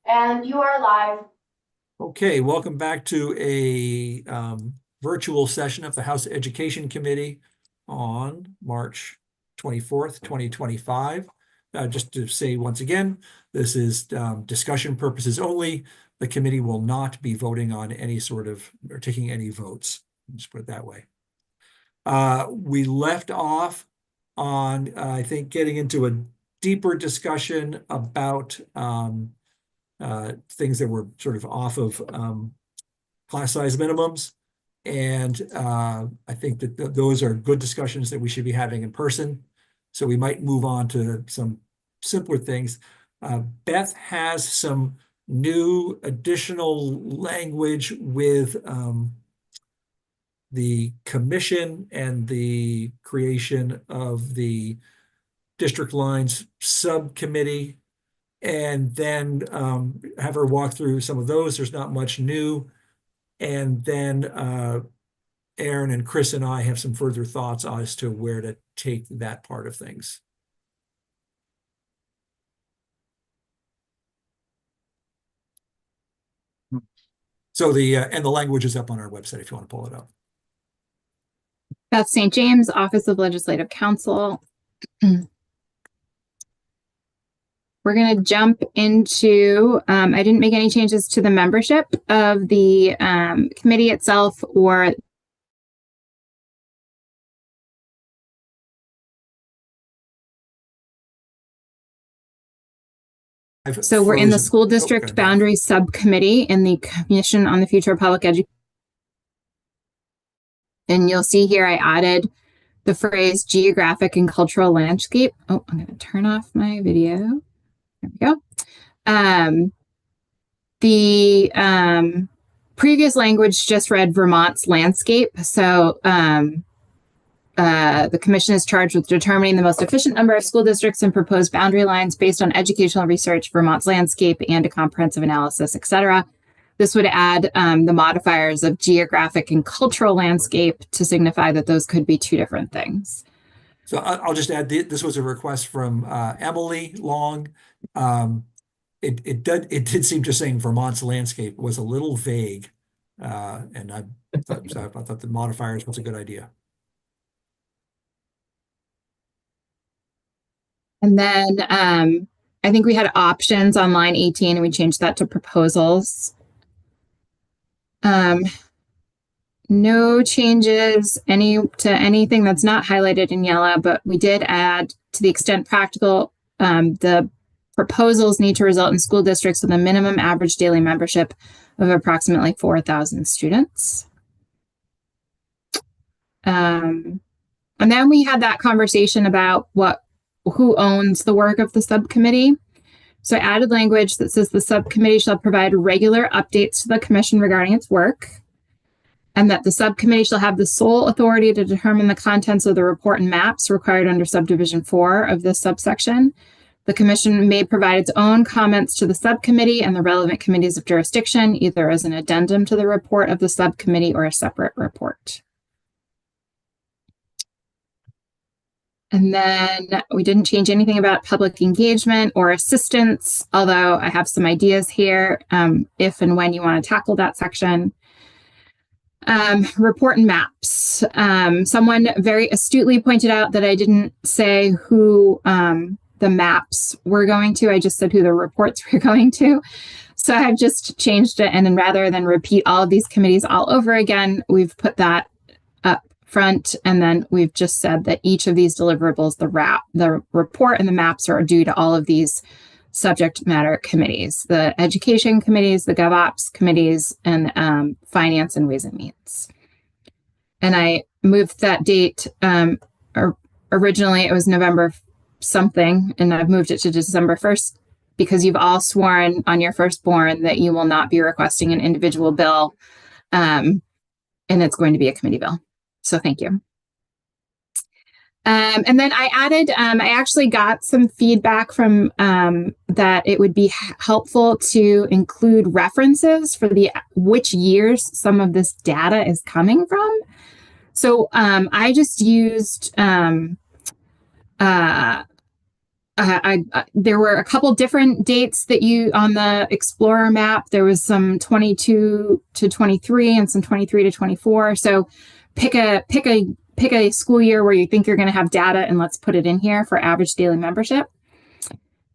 And you are live. Okay, welcome back to a virtual session of the House Education Committee on March 24th, 2025. Just to say once again, this is discussion purposes only. The committee will not be voting on any sort of, or taking any votes. Just put it that way. We left off on, I think, getting into a deeper discussion about things that were sort of off of class size minimums. And I think that those are good discussions that we should be having in person. So we might move on to some simpler things. Beth has some new additional language with the commission and the creation of the district lines subcommittee, and then have her walk through some of those. There's not much new. And then Aaron and Chris and I have some further thoughts as to where to take that part of things. So and the language is up on our website if you want to pull it up. Beth St. James, Office of Legislative Counsel. We're going to jump into, I didn't make any changes to the membership of the committee itself or so we're in the school district boundary subcommittee in the Commission on the Future of Public Education. And you'll see here I added the phrase geographic and cultural landscape. Oh, I'm going to turn off my video. There we go. The previous language just read Vermont's landscape. So the commission is charged with determining the most efficient number of school districts and proposed boundary lines based on educational research, Vermont's landscape, and a comprehensive analysis, etc. This would add the modifiers of geographic and cultural landscape to signify that those could be two different things. So I'll just add, this was a request from Emily Long. It did seem just saying Vermont's landscape was a little vague. And I thought the modifiers was a good idea. And then I think we had options on line 18 and we changed that to proposals. No changes to anything that's not highlighted in yellow, but we did add, to the extent practical, the proposals need to result in school districts with a minimum average daily membership of approximately 4,000 students. And then we had that conversation about who owns the work of the subcommittee. So I added language that says the subcommittee shall provide regular updates to the commission regarding its work, and that the subcommittee shall have the sole authority to determine the contents of the report and maps required under subdivision 4 of this subsection. The commission may provide its own comments to the subcommittee and the relevant committees of jurisdiction, either as an addendum to the report of the subcommittee or a separate report. And then we didn't change anything about public engagement or assistance, although I have some ideas here if and when you want to tackle that section. Report and maps. Someone very astutely pointed out that I didn't say who the maps were going to. I just said who the reports were going to. So I've just changed it. And then rather than repeat all of these committees all over again, we've put that up front. And then we've just said that each of these deliverables, the report and the maps, are due to all of these subject matter committees, the education committees, the GovOps committees, and finance and ways and means. And I moved that date. Originally, it was November something, and I've moved it to December 1st because you've all sworn on your firstborn that you will not be requesting an individual bill, and it's going to be a committee bill. So thank you. And then I added, I actually got some feedback from that it would be helpful to include references for which years some of this data is coming from. So I just used There were a couple different dates that you on the Explorer map. There was some 22 to 23 and some 23 to 24. So pick a school year where you think you're going to have data, and let's put it in here for average daily membership.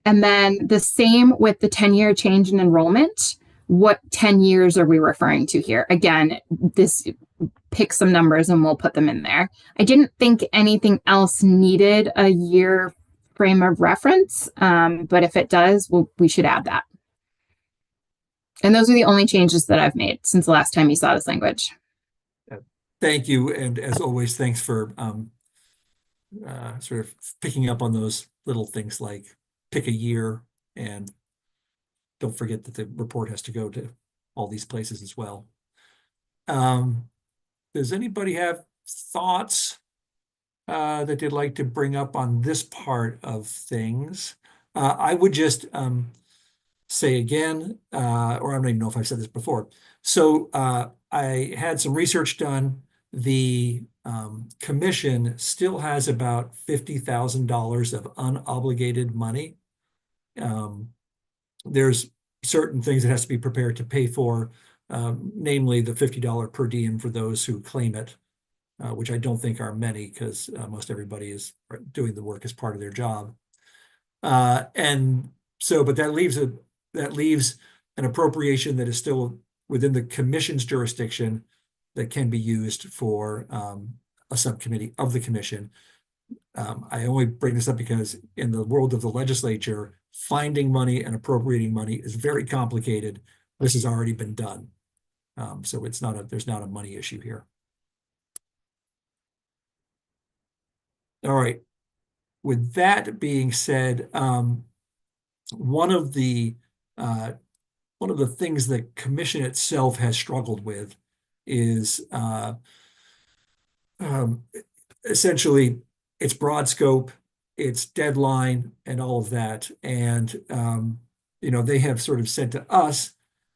And then the same with the 10-year change in enrollment. What 10 years are we referring to here? Again, this pick some numbers and we'll put them in there. I didn't think anything else needed a year frame of reference, but if it does, we should add that. And those are the only changes that I've made since the last time you saw this language. Thank you, and as always, thanks for sort of picking up on those little things like pick a year, and don't forget that the report has to go to all these places as well. Does anybody have thoughts that they'd like to bring up on this part of things? I would just say again, or I don't even know if I've said this before. So I had some research done. The commission still has about $50,000 of unobligated money. There's certain things that has to be prepared to pay for, namely the $50 per diem for those who claim it, which I don't think are many, because most everybody is doing the work as part of their job. And so, but that leaves an appropriation that is still within the commission's jurisdiction that can be used for a subcommittee of the commission. I only bring this up because in the world of the legislature, finding money and appropriating money is very complicated. This has already been done. So there's not a money issue here. All right. With that being said, one of the things the commission itself has struggled with is essentially its broad scope, its deadline, and all of that. And they have sort of said to us,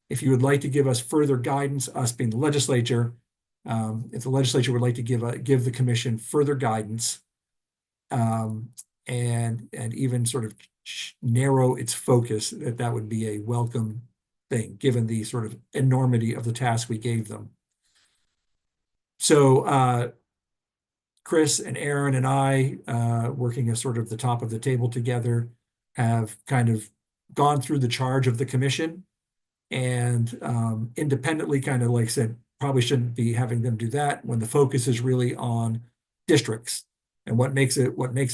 if you would like to give us further guidance, us being the legislature, if the legislature would like to give the commission further guidance, and even sort of narrow its focus, that would be a welcome thing, given the sort of enormity of the task we gave them. So Chris and Aaron and I, working as sort of the top of the table together, have kind of gone through the charge of the commission, and independently kind of like said, probably shouldn't be having them do that when the focus is really on districts and what makes a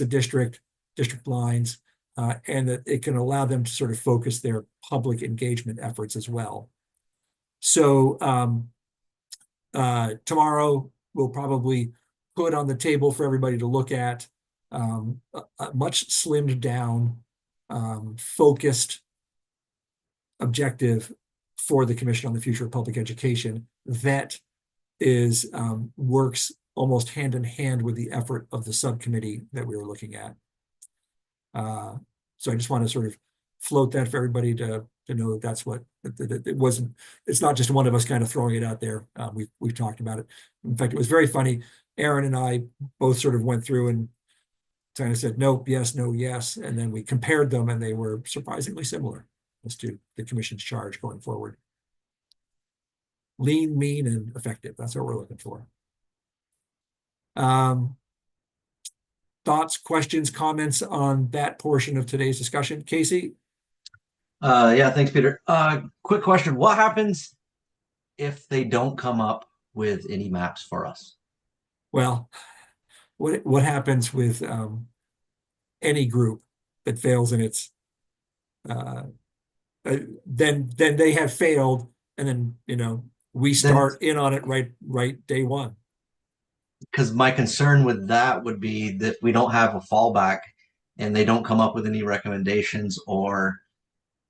district lines, and that it can allow them to sort of focus their public engagement efforts as well. So tomorrow we'll probably put on the table for everybody to look at a much slimmed down, focused objective for the Commission on the Future of Public Education that works almost hand in hand with the effort of the subcommittee that we were looking at. So I just want to sort of float that for everybody to know that that's what it's not just one of us kind of throwing it out there. We've talked about it. In fact, it was very funny. Aaron and I both sort of went through and kind of said, nope, yes, no, yes. And then we compared them, and they were surprisingly similar as to the commission's charge going forward. Lean, mean, and effective. That's what we're looking for. Thoughts, questions, comments on that portion of today's discussion? Casey? Yeah, thanks, Peter. Quick question. What happens if they don't come up with any maps for us? Well, what happens with any group that fails in its then they have failed, and then we start in on it right day one. Because my concern with that would be that we don't have a fallback and they don't come up with any recommendations or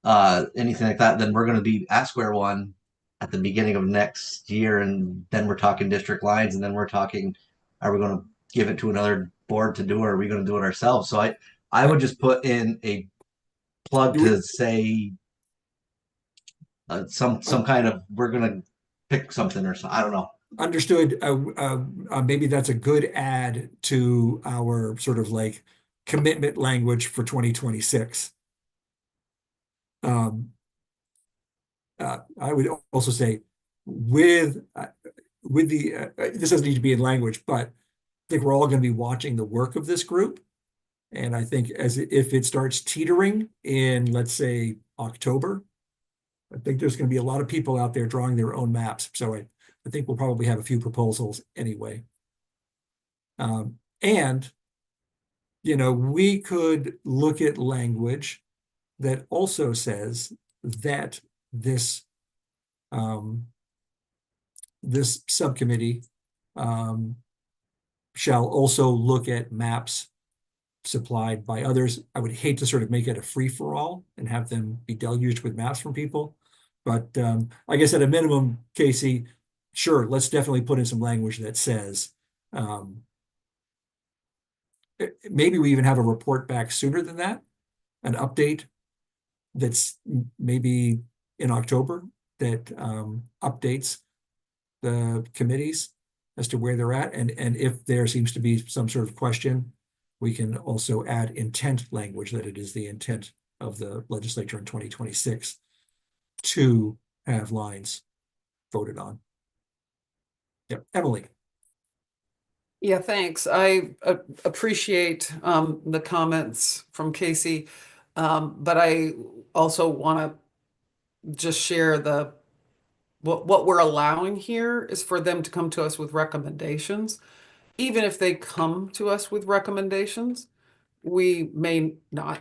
anything like that, then we're going to be at square one at the beginning of next year, and then we're talking district lines, and then we're talking, are we going to give it to another board to do, or are we going to do it ourselves? So I would just put in a plug to say some kind of, we're going to pick something or something. I don't know. Understood. Maybe that's a good add to our sort of like commitment language for 2026. I would also say with the this doesn't need to be in language, but I think we're all going to be watching the work of this group. And I think if it starts teetering in, let's say, October, I think there's going to be a lot of people out there drawing their own maps. So I think we'll probably have a few proposals anyway. And, you know, we could look at language that also says that this this subcommittee shall also look at maps supplied by others. I would hate to sort of make it a free-for-all and have them be deluged with maps from people. But I guess at a minimum, Casey, sure, let's definitely put in some language that says maybe we even have a report back sooner than that, an update that's maybe in October that updates the committees as to where they're at. And if there seems to be some sort of question, we can also add intent language that it is the intent of the legislature in 2026 to have lines voted on. Yep, Emily. Yeah, thanks. I appreciate the comments from Casey, but I also want to just share what we're allowing here is for them to come to us with recommendations. Even if they come to us with recommendations, we may not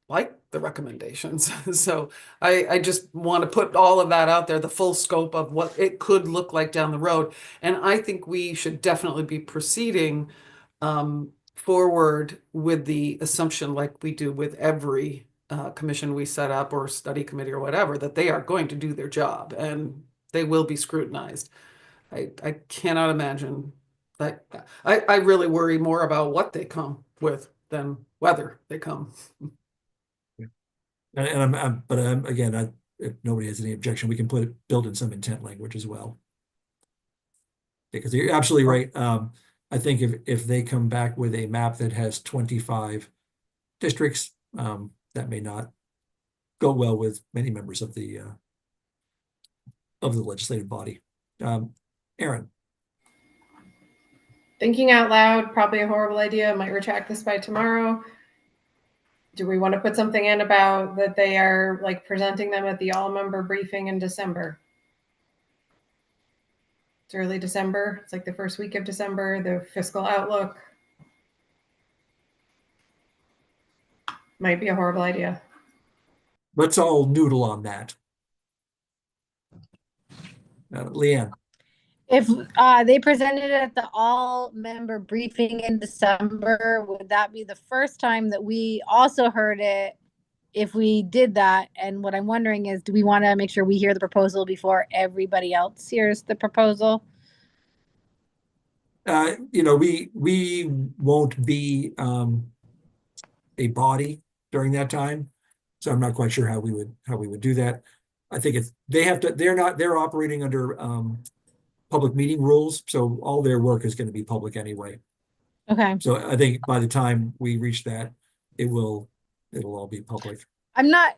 like the recommendations. So I just want to put all of that out there, the full scope of what it could look like down the road. And I think we should definitely be proceeding forward with the assumption, like we do with every commission we set up or study committee or whatever, that they are going to do their job and they will be scrutinized. I cannot imagine that. I really worry more about what they come with than whether they come. And again, if nobody has any objection, we can build in some intent language as well. Because you're absolutely right. I think if they come back with a map that has 25 districts, that may not go well with many members of the legislative body. Aaron. Thinking out loud, probably a horrible idea. Might retract this by tomorrow. Do we want to put something in about that they are like presenting them at the all-member briefing in December? It's early December. It's like the first week of December, the fiscal outlook. Might be a horrible idea. Let's all noodle on that. Leanne. If they presented it at the all-member briefing in December, would that be the first time that we also heard it if we did that? And what I'm wondering is, do we want to make sure we hear the proposal before everybody else hears the proposal? You know, we won't be a body during that time, so I'm not quite sure how we would do that. I think they're operating under public meeting rules, so all their work is going to be public anyway. Okay. So I think by the time we reach that, it'll all be public. I'm not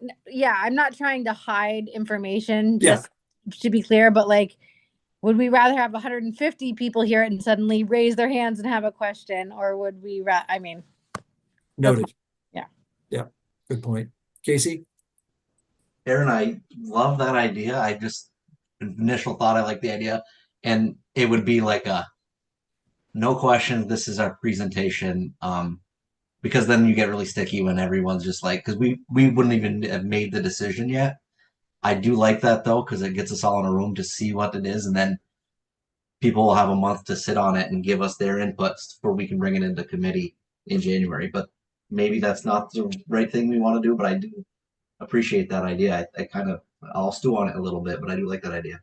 trying to hide information, just to be clear, but like, would we rather have 150 people hear it and suddenly raise their hands and have a question, or would we Noted. Yeah. Good point. Casey? Aaron, I love that idea. Initial thought, I like the idea. And it would be like no question, this is our presentation. Because then you get really sticky when everyone's just like, because we wouldn't even have made the decision yet. I do like that though, because it gets us all in a room to see what it is, and then people will have a month to sit on it and give us their inputs before we can bring it into committee in January. But maybe that's not the right thing we want to do, but I do appreciate that idea. I'll stew on it a little bit, but I do like that idea.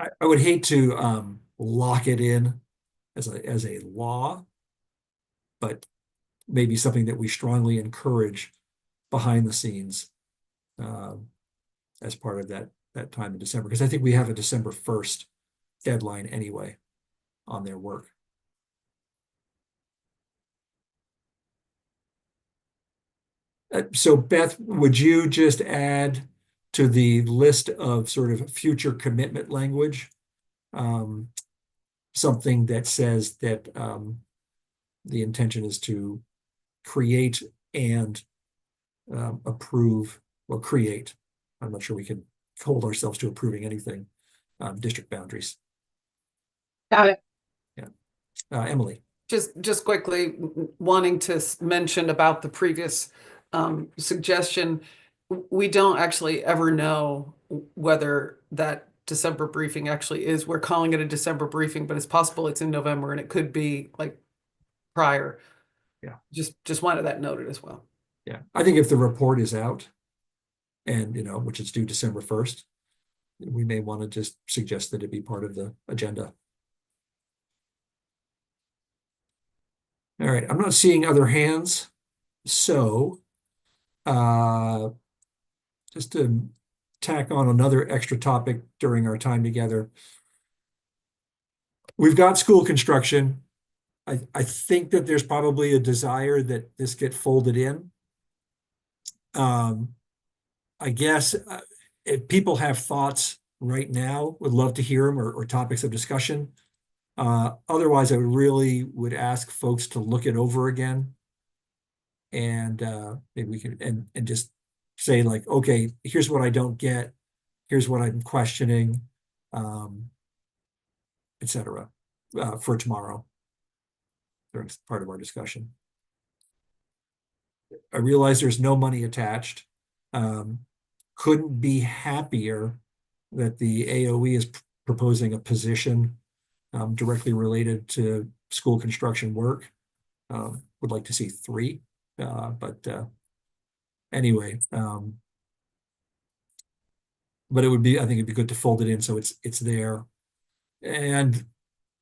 I would hate to lock it in as a law, but maybe something that we strongly encourage behind the scenes as part of that time in December, because I think we have a December 1st deadline anyway on their work. So Beth, would you just add to the list of sort of future commitment language, something that says that the intention is to create and approve or create. I'm not sure we can hold ourselves to approving anything. District boundaries. Got it. Emily. Just quickly wanting to mention about the previous suggestion, we don't actually ever know whether that December briefing actually is. We're calling it a December briefing, but it's possible it's in November and it could be like prior. Yeah. Just wanted that noted as well. Yeah, I think if the report is out and, which is due December 1st, we may want to just suggest that it be part of the agenda. All right, I'm not seeing other hands. So just to tack on another extra topic during our time together, we've got school construction. I think that there's probably a desire that this get folded in. I guess if people have thoughts right now, would love to hear them or topics of discussion. Otherwise, I really would ask folks to look it over again. And maybe we can and just say like, okay, here's what I don't get, here's what I'm questioning, etc. For tomorrow during part of our discussion. I realize there's no money attached. Couldn't be happier that the AOE is proposing a position directly related to school construction work. Would like to see 3, but anyway, but it would be, I think it'd be good to fold it in so it's there. And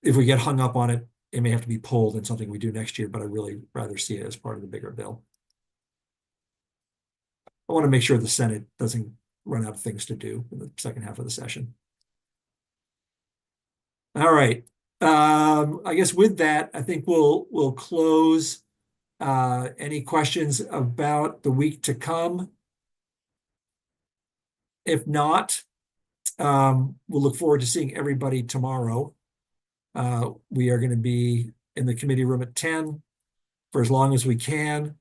if we get hung up on it, it may have to be pulled in something we do next year, but I really rather see it as part of the bigger bill. I want to make sure the Senate doesn't run out of things to do in the second half of the session. All right. I guess with that, I think we'll close. Any questions about the week to come? If not, we'll look forward to seeing everybody tomorrow. We are going to be in the committee room at 10 for as long as we can.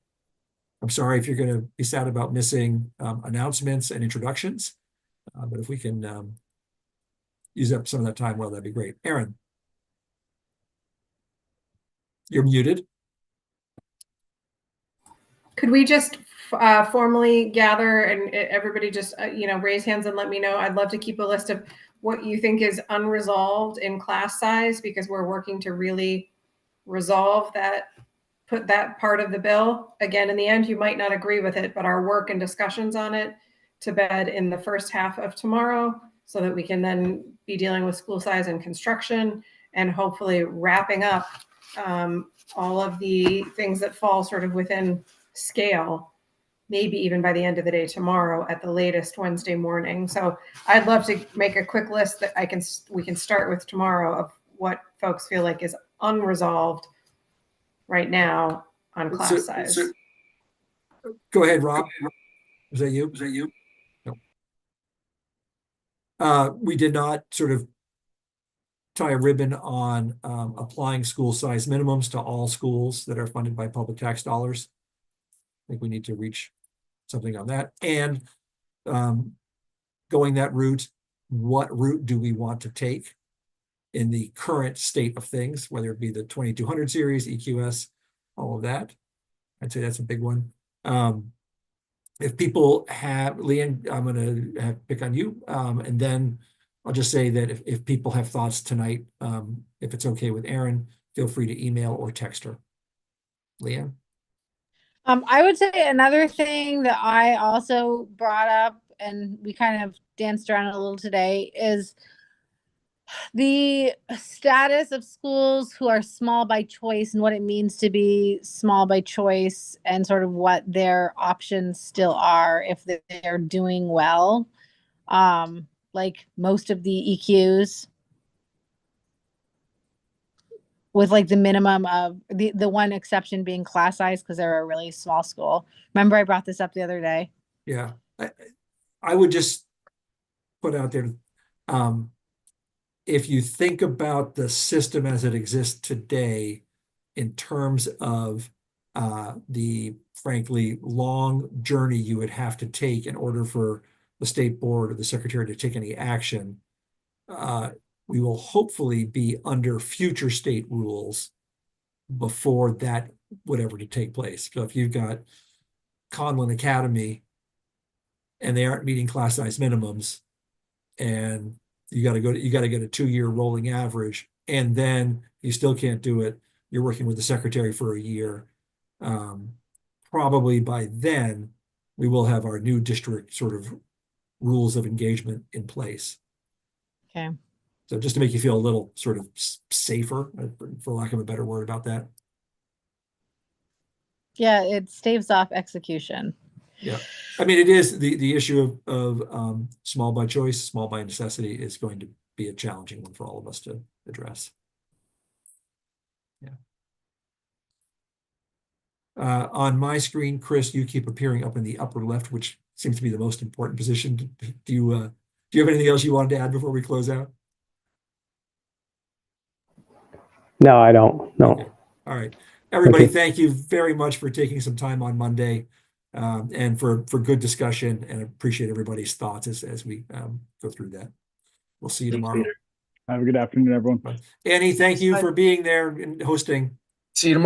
I'm sorry if you're going to be sad about missing announcements and introductions, but if we can use up some of that time, well, that'd be great. Aaron, you're muted. Could we just formally gather and everybody just, raise hands and let me know? I'd love to keep a list of what you think is unresolved in class size, because we're working to really resolve that, put that part of the bill. Again, in the end, you might not agree with it, but our work and discussions on it to bed in the first half of tomorrow so that we can then be dealing with school size and construction and hopefully wrapping up all of the things that fall sort of within scale, maybe even by the end of the day tomorrow at the latest Wednesday morning. So I'd love to make a quick list that we can start with tomorrow of what folks feel like is unresolved right now on class size. Go ahead, Rob. Was that you? No. We did not sort of tie a ribbon on applying school size minimums to all schools that are funded by public tax dollars. I think we need to reach something on that. And going that route, what route do we want to take in the current state of things, whether it be the 2200 series, EQS, all of that? I'd say that's a big one. If people have, Leanne, I'm going to pick on you. And then I'll just say that if people have thoughts tonight, if it's okay with Erin, feel free to email or text her. Leanne? I would say another thing that I also brought up, and we kind of danced around it a little today, is the status of schools who are small by choice and what it means to be small by choice and sort of what their options still are if they're doing well. Like most of the EQs. with like the minimum of the one exception being class size because they're a really small school. Remember, I brought this up the other day. Yeah, I would just put out there, if you think about the system as it exists today, in terms of the frankly long journey you would have to take in order for the state board or the secretary to take any action, we will hopefully be under future state rules before that would ever to take place. So if you've got Conlin Academy and they aren't meeting class size minimums, and you got to get a 2-year rolling average, and then you still can't do it, you're working with the secretary for a year. Probably by then we will have our new district sort of rules of engagement in place. Okay. So just to make you feel a little sort of safer, for lack of a better word about that. Yeah, it staves off execution. Yeah, I mean, it is the issue of small by choice, small by necessity is going to be a challenging one for all of us to address. Yeah. On my screen, Chris, you keep appearing up in the upper left, which seems to be the most important position. Do you have anything else you wanted to add before we close out? No, I don't. No. Okay. All right. Everybody, Okay. thank you very much for taking some time on Monday, and for good discussion, and appreciate everybody's thoughts as we go through that. We'll see you Thanks, tomorrow. Peter. Have a good afternoon, everyone. Annie, thank you Bye. for being there and hosting. See you tomorrow.